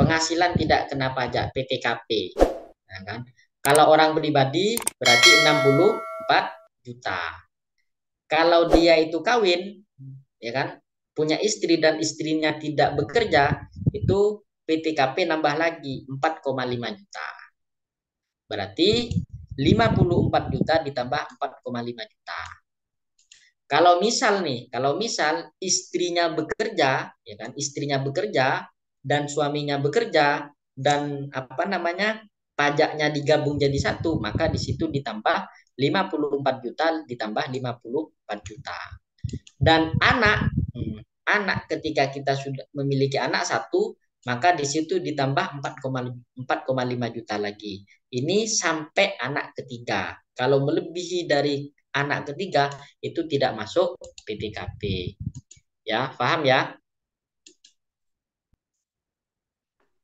penghasilan tidak kena pajak PTKP. Nah, kan? Kalau orang pribadi berarti 64 juta. Kalau dia itu kawin, ya kan, punya istri dan istrinya tidak bekerja, itu PTKP nambah lagi 4,5 juta. Berarti 54 juta ditambah 4,5 juta. Kalau misal istrinya bekerja, ya kan, istrinya bekerja dan suaminya bekerja dan apa namanya pajaknya digabung jadi satu, maka di situ ditambah 54 juta ditambah 54 juta. Dan anak ketika kita sudah memiliki anak satu, maka di situ ditambah 4,5 juta lagi. Ini sampai anak ketiga. Kalau melebihi dari anak ketiga itu tidak masuk PTKP. Ya, paham ya?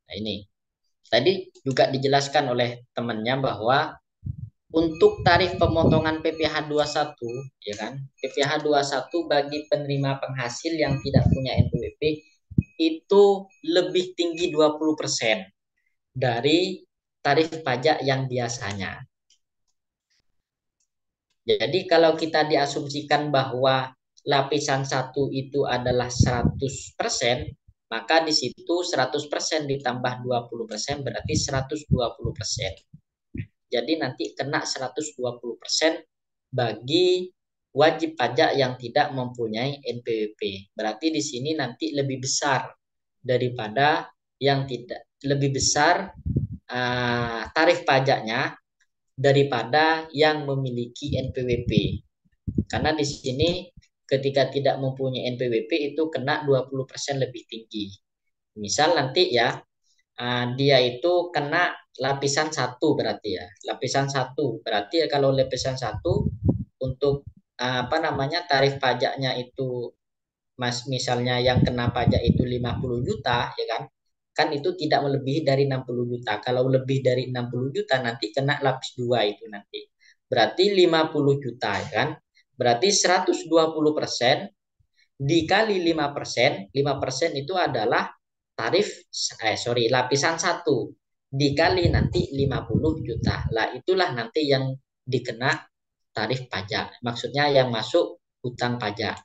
Nah, ini. Tadi juga dijelaskan oleh temannya bahwa untuk tarif pemotongan PPh 21, ya kan? PPh 21 bagi penerima penghasil yang tidak punya NPWP itu lebih tinggi 20% dari tarif pajak yang biasanya. Jadi kalau kita diasumsikan bahwa lapisan 1 itu adalah 100%, maka di situ 100% ditambah 20% berarti 120%. Jadi nanti kena 120% bagi wajib pajak yang tidak mempunyai NPWP. Berarti di sini nanti lebih besar daripada yang tidak, lebih besar tarif pajaknya daripada yang memiliki NPWP. Karena di sini ketika tidak mempunyai NPWP itu kena 20% lebih tinggi. Misal nanti ya, dia itu kena lapisan 1 berarti ya. Lapisan 1 berarti ya, kalau lapisan 1 untuk apa namanya tarif pajaknya itu misalnya yang kena pajak itu 50 juta, ya kan? Kan itu tidak melebihi dari 60 juta. Kalau lebih dari 60 juta nanti kena lapis 2 itu nanti. Berarti 50 juta, ya kan? Berarti 120% dikali 5%, 5% itu adalah lapisan 1 dikali nanti 50 juta. Lah itulah nanti yang dikena tarif pajak. Maksudnya yang masuk hutang pajak.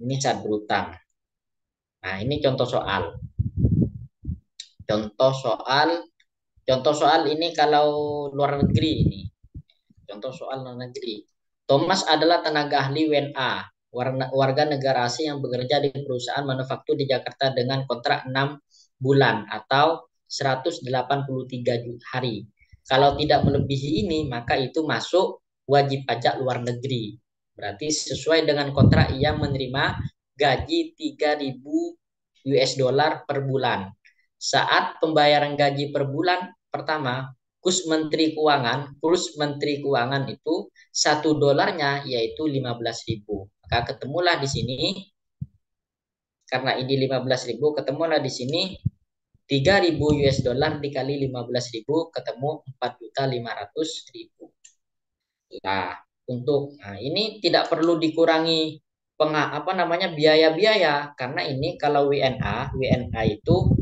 Ini saat berhutang. Nah, ini contoh soal. Contoh soal Contoh soal ini kalau luar negeri ini. Contoh soal luar negeri. Thomas adalah tenaga ahli WNA, warga negara asing yang bekerja di perusahaan manufaktur di Jakarta dengan kontrak 6 bulan atau 183 hari. Kalau tidak melebihi ini, maka itu masuk wajib pajak luar negeri. Berarti sesuai dengan kontrak ia menerima gaji 3.000 US dollar per bulan. Saat pembayaran gaji per bulan pertama, kurs Menteri Keuangan itu $1 yaitu 15.000. Maka ketemulah di sini, karena ini 15.000, ketemulah di sini 3.000 US dollar dikali 15.000 ketemu 4.500.000. Nah, ini tidak perlu dikurangi biaya-biaya, karena ini kalau WNA itu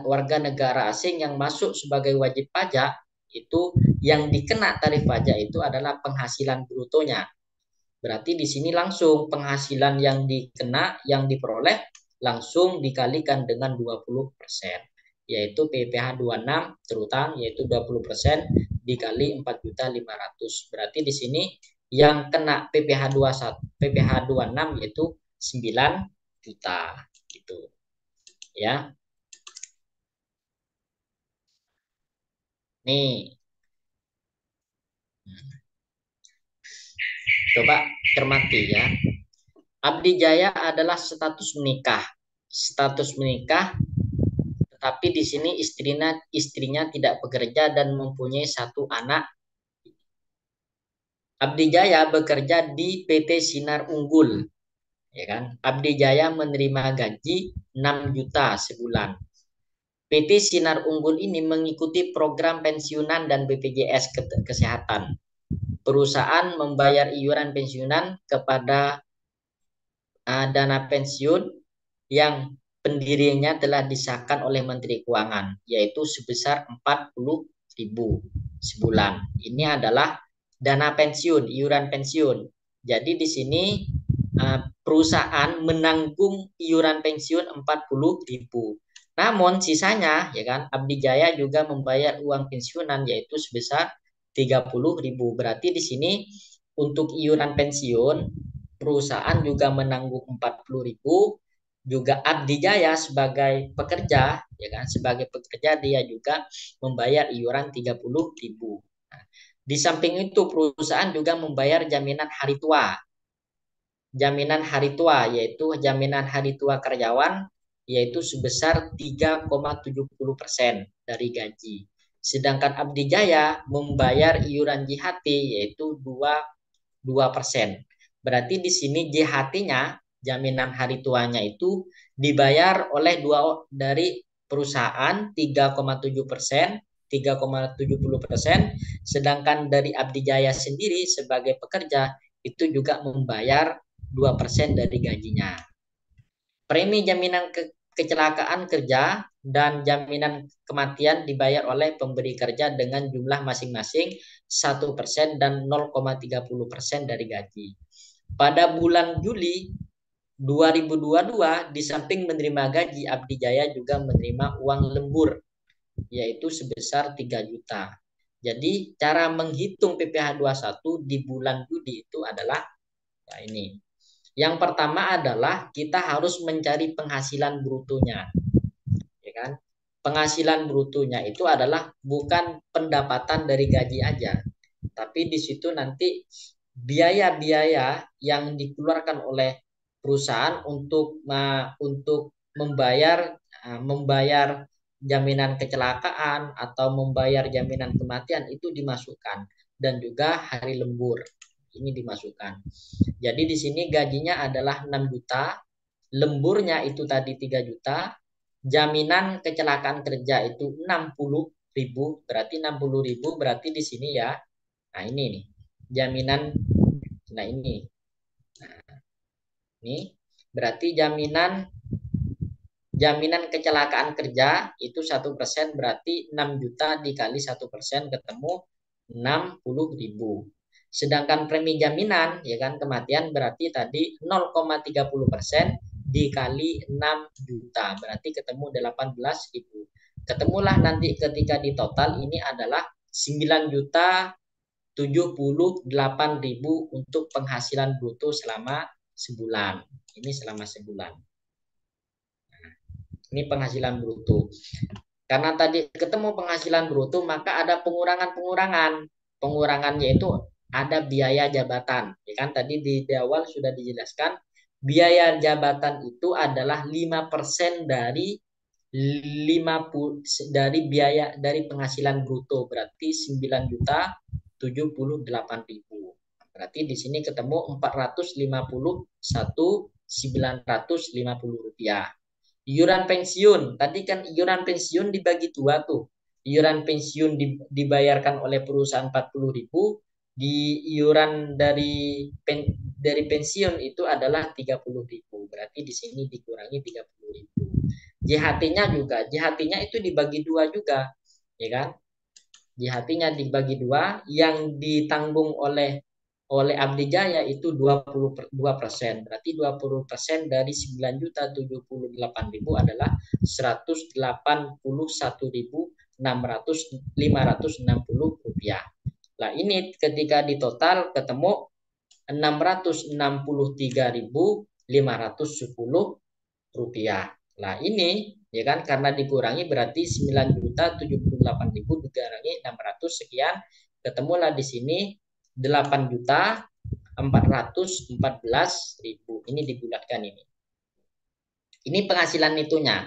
warga negara asing yang masuk sebagai wajib pajak, itu yang dikena tarif pajak itu adalah penghasilan brutonya. Berarti di sini langsung penghasilan yang diperoleh langsung dikalikan dengan 20%, yaitu PPh 26 terutang, yaitu 20% dikali 4.500.000. Berarti di sini yang kena PPh 26 yaitu 9 juta gitu. Ya. Nih. Coba cermati ya. Abdi Jaya adalah status menikah. Status menikah, tetapi di sini istrinya tidak bekerja dan mempunyai 1 anak. Abdi Jaya bekerja di PT Sinar Unggul, ya kan? Abdi Jaya menerima gaji 6 juta sebulan. PT Sinar Unggul ini mengikuti program pensiunan dan BPJS Kesehatan. Perusahaan membayar iuran pensiunan kepada dana pensiun yang pendirinya telah disahkan oleh Menteri Keuangan, yaitu sebesar 40.000 sebulan. Ini adalah dana pensiun, iuran pensiun. Jadi di sini perusahaan menanggung iuran pensiun 40.000. Namun sisanya ya kan Abdi Jaya juga membayar uang pensiunan yaitu sebesar 30.000. Berarti di sini untuk iuran pensiun perusahaan juga menanggung 40.000, juga Abdi Jaya sebagai pekerja ya kan sebagai pekerja dia juga membayar iuran 30.000. Nah, di samping itu perusahaan juga membayar jaminan hari tua. Jaminan hari tua yaitu jaminan hari tua karyawan yaitu sebesar 3,70% dari gaji. Sedangkan Abdi Jaya membayar iuran JHT yaitu 2%. Berarti di sini JHT-nya, jaminan hari tuanya itu dibayar oleh dua dari perusahaan 3,7%, 3,70%, sedangkan dari Abdi Jaya sendiri sebagai pekerja itu juga membayar 2% dari gajinya. Premi jaminan kecelakaan kerja dan jaminan kematian dibayar oleh pemberi kerja dengan jumlah masing-masing 1% dan 0,30% dari gaji. Pada bulan Juli 2022, di samping menerima gaji, Abdi Jaya juga menerima uang lembur, yaitu sebesar 3 juta. Jadi cara menghitung PPh 21 di bulan Juli itu adalah nah ini. Yang pertama adalah kita harus mencari penghasilan brutonya, ya kan? Penghasilan brutonya itu adalah bukan pendapatan dari gaji aja, tapi di situ nanti biaya-biaya yang dikeluarkan oleh perusahaan untuk membayar jaminan kecelakaan atau membayar jaminan kematian itu dimasukkan dan juga hari lembur ini dimasukkan. Jadi di sini gajinya adalah 6 juta, lemburnya itu tadi 3 juta, jaminan kecelakaan kerja itu 60.000, berarti 60.000 berarti di sini ya. Nah, ini nih. Jaminan nah ini. Nah, ini berarti jaminan kecelakaan kerja itu 1% berarti 6 juta dikali 1% ketemu 60.000. Sedangkan premi jaminan ya kan kematian berarti tadi 0,30% dikali 6 juta berarti ketemu 18.000. Ketemulah nanti ketika di total ini adalah 9 juta 78.000 untuk penghasilan bruto selama sebulan. Ini selama sebulan. Ini penghasilan bruto. Karena tadi ketemu penghasilan bruto, maka ada pengurangan-pengurangan. Pengurangannya itu ada biaya jabatan. Ya kan tadi di awal sudah dijelaskan, biaya jabatan itu adalah 5% dari 50 dari biaya dari penghasilan bruto berarti 9 juta 78.000. Berarti di sini ketemu 451.950 rupiah. Iuran pensiun, tadi kan iuran pensiun dibagi dua tuh. Iuran pensiun dibayarkan oleh perusahaan 40.000, di iuran dari pensiun itu adalah 30.000. Berarti di sini dikurangi 30.000. JHT-nya juga, JHT-nya itu dibagi dua juga, ya kan? JHT-nya dibagi dua, yang ditanggung oleh Abdi Jaya itu 22%. Berarti 20% dari 9.078.000 adalah 181.560 rupiah. Nah ini ketika ditotal ketemu 663.510 rupiah. Nah ini ya kan karena dikurangi berarti 9.078.000 dikurangi 600 sekian, ketemulah di sini 8.414.000. Ini dibulatkan ini. Ini penghasilan itunya.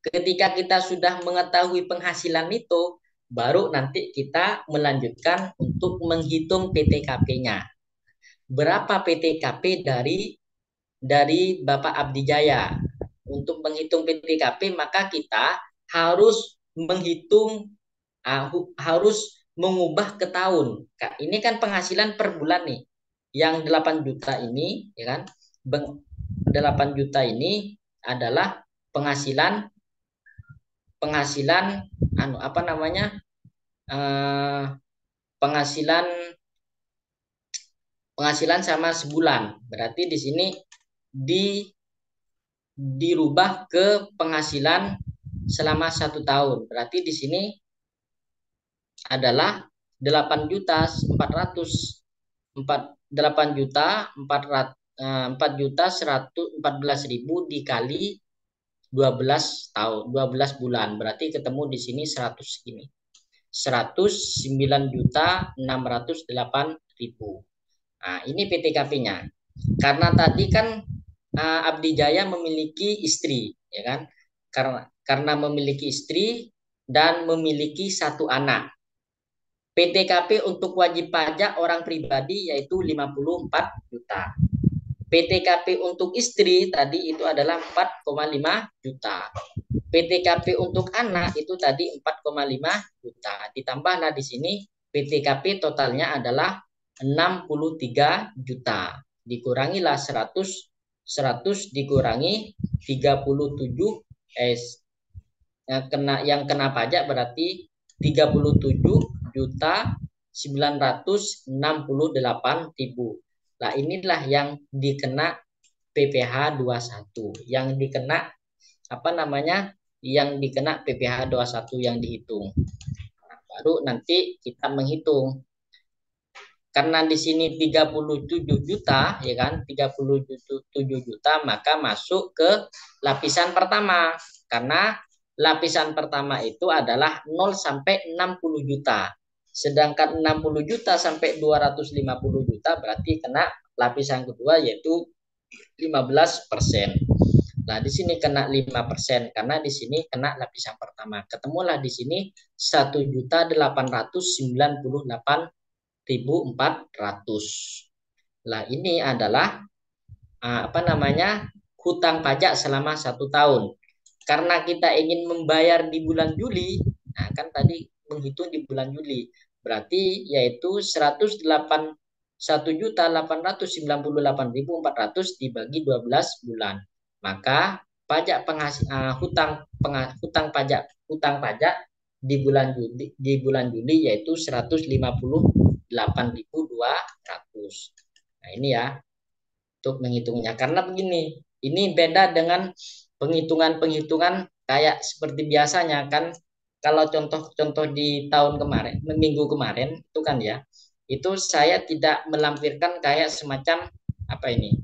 Ketika kita sudah mengetahui penghasilan itu, baru nanti kita melanjutkan untuk menghitung PTKP-nya. Berapa PTKP dari Bapak Abdi Jaya? Untuk menghitung PTKP maka kita harus menghitung harus mengubah ke tahun. Ini kan penghasilan per bulan nih. Yang 8 juta ini ya kan 8 juta ini adalah penghasilan apa namanya? Eh, penghasilan sama sebulan. Berarti di sini dirubah ke penghasilan selama 1 tahun. Berarti di sini adalah 8.400.414.114.000 dikali 12 tahun, 12 bulan. Berarti ketemu di sini 100 gini. 109.608.000. Nah, ini PTKP-nya. Karena tadi kan Abdi Jaya memiliki istri, ya kan? Karena memiliki istri dan memiliki 1 anak. PTKP untuk wajib pajak orang pribadi yaitu 54 juta. PTKP untuk istri tadi itu adalah 4,5 juta. PTKP untuk anak itu tadi 4,5 juta. Ditambahlah di sini PTKP totalnya adalah 63 juta. Dikurangilah 100 dikurangi 37 yang kena pajak berarti 37.968.000. Nah, inilah yang dikena PPh 21, yang dikena apa namanya? Yang dikena PPh 21 yang dihitung. Nah, baru nanti kita menghitung. Karena di sini 37 juta, ya kan? 37 juta, maka masuk ke lapisan pertama. Karena lapisan pertama itu adalah 0 sampai 60 juta. Sedangkan 60 juta sampai 250 juta berarti kena lapisan kedua yaitu 15%. Nah, di sini kena 5% karena di sini kena lapisan pertama. Ketemulah di sini 1.898.400. Nah, ini adalah apa namanya? Hutang pajak selama 1 tahun. Karena kita ingin membayar di bulan Juli, nah kan tadi menghitung di bulan Juli, berarti yaitu 181.898.400 dibagi 12 bulan. Maka pajak hutang pajak di bulan Juli yaitu 158.200. Nah, ini ya untuk menghitungnya. Karena begini, ini beda dengan penghitungan kayak seperti biasanya kan. Kalau contoh-contoh di tahun kemarin, minggu kemarin itu kan ya, itu saya tidak melampirkan kayak semacam apa ini,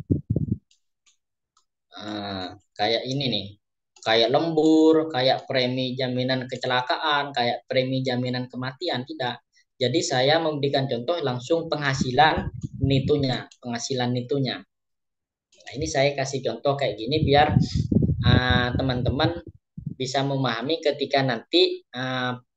kayak ini nih, kayak lembur, kayak premi jaminan kecelakaan, kayak premi jaminan kematian, tidak. Jadi saya memberikan contoh langsung penghasilan nitunya. Nah, ini saya kasih contoh kayak gini biar teman-teman bisa memahami ketika nanti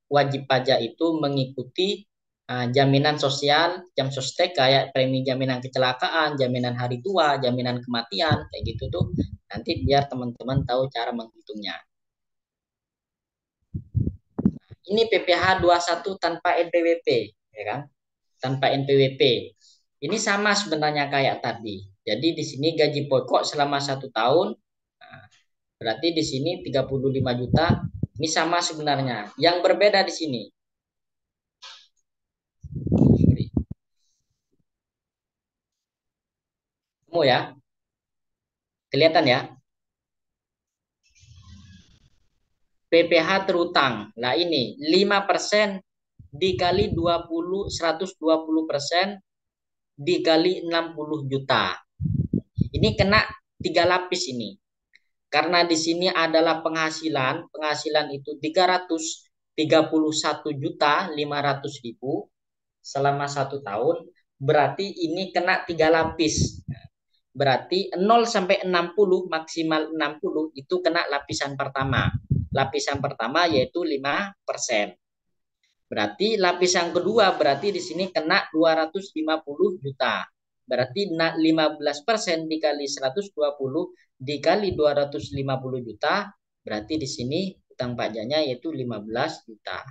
wajib pajak itu mengikuti jaminan sosial, jam sostek kayak premi jaminan kecelakaan, jaminan hari tua, jaminan kematian, kayak gitu tuh. Nanti biar teman-teman tahu cara menghitungnya. Ini PPh 21 tanpa NPWP, ya kan? Tanpa NPWP. Ini sama sebenarnya kayak tadi. Jadi di sini gaji pokok selama 1 tahun, berarti di sini 35 juta. Ini sama sebenarnya. Yang berbeda di sini. Kamu ya? Kelihatan ya? PPh terutang. Nah ini 5% dikali 120% dikali 60 juta. Ini kena 3 lapis ini. Karena di sini adalah penghasilan itu 331.500.000 selama 1 tahun, berarti ini kena 3 lapis. Berarti 0 sampai 60 maksimal 60 itu kena lapisan pertama. Lapisan pertama yaitu 5%. Berarti lapisan kedua berarti di sini kena 250 juta. Berarti 15% dikali 120 dikali 250 juta, berarti di sini utang pajaknya yaitu 15 juta.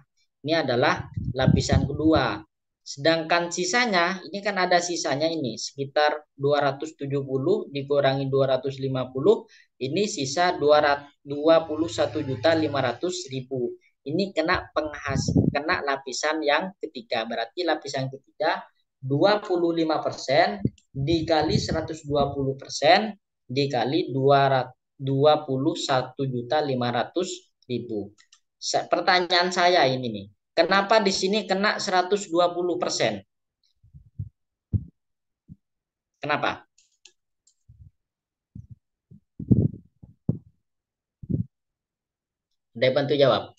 Ini adalah lapisan kedua. Sedangkan sisanya, ini kan ada sisanya ini, sekitar 270 dikurangi 250, ini sisa 21.500.000. Ini kena lapisan yang ketiga. Berarti lapisan ketiga 25% dikali 120% dikali 21.500.000. Pertanyaan saya ini nih. Kenapa di sini kena 120%? Kenapa? Ada yang bantu jawab.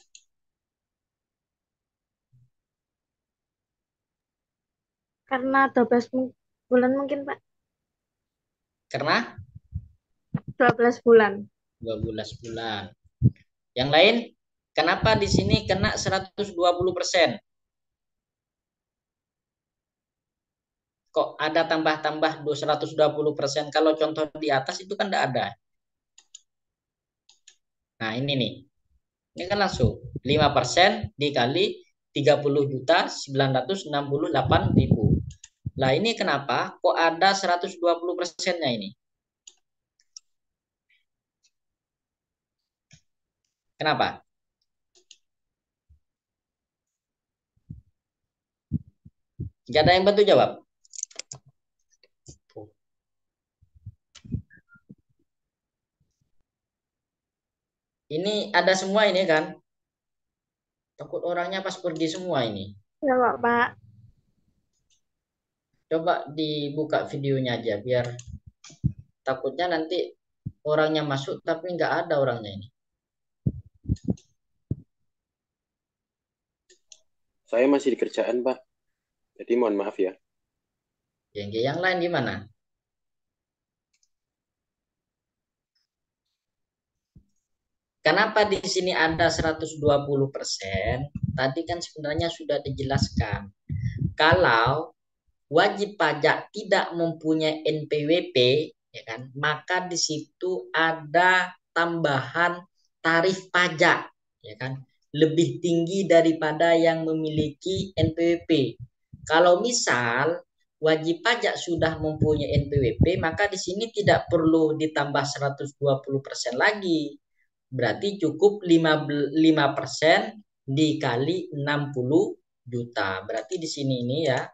Karena 12 bulan mungkin, Pak. Karena 12 bulan. 12 bulan. Yang lain, kenapa di sini kena 120%? Kok ada tambah-tambah 120%? Kalau contoh di atas itu kan tidak ada. Nah, ini nih. Ini kan langsung 5% dikali 30.968.000. Nah, ini kenapa? Kok ada 120%-nya ini? Kenapa? Gak ada yang bantu jawab. Ini ada semua ini kan? Takut orangnya pas pergi semua ini. Ya, Pak. Coba dibuka videonya aja biar takutnya nanti orangnya masuk tapi nggak ada orangnya ini. Saya masih di kerjaan, Pak. Jadi mohon maaf ya. Yang lain gimana? Kenapa di sini ada 120%? Tadi kan sebenarnya sudah dijelaskan. Kalau wajib pajak tidak mempunyai NPWP, ya kan, maka di situ ada tambahan tarif pajak, ya kan, lebih tinggi daripada yang memiliki NPWP. Kalau misal wajib pajak sudah mempunyai NPWP, maka di sini tidak perlu ditambah 120% lagi. Berarti cukup 5% dikali 60 juta. Berarti di sini ini ya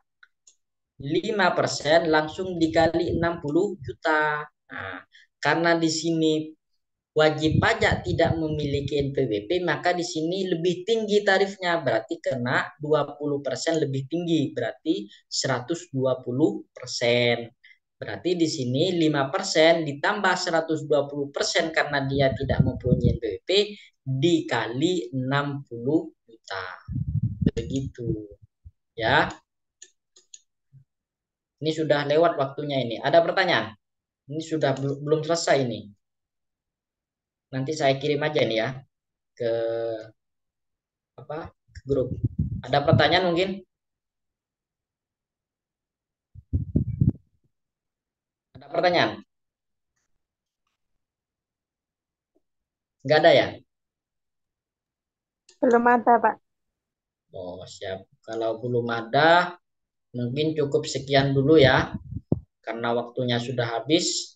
5% langsung dikali 60 juta. Nah, karena di sini wajib pajak tidak memiliki NPWP, maka di sini lebih tinggi tarifnya, berarti kena 20% lebih tinggi, berarti 120%. Berarti di sini 5% ditambah 120% karena dia tidak mempunyai NPWP dikali 60 juta. Begitu. Ya. Ini sudah lewat waktunya ini. Ada pertanyaan? Ini sudah belum selesai ini. Nanti saya kirim aja ini ya ke apa? Ke grup. Ada pertanyaan mungkin? Ada pertanyaan? Enggak ada ya? Belum ada, Pak. Oh, siap. Kalau belum ada, mungkin cukup sekian dulu ya. Karena waktunya sudah habis.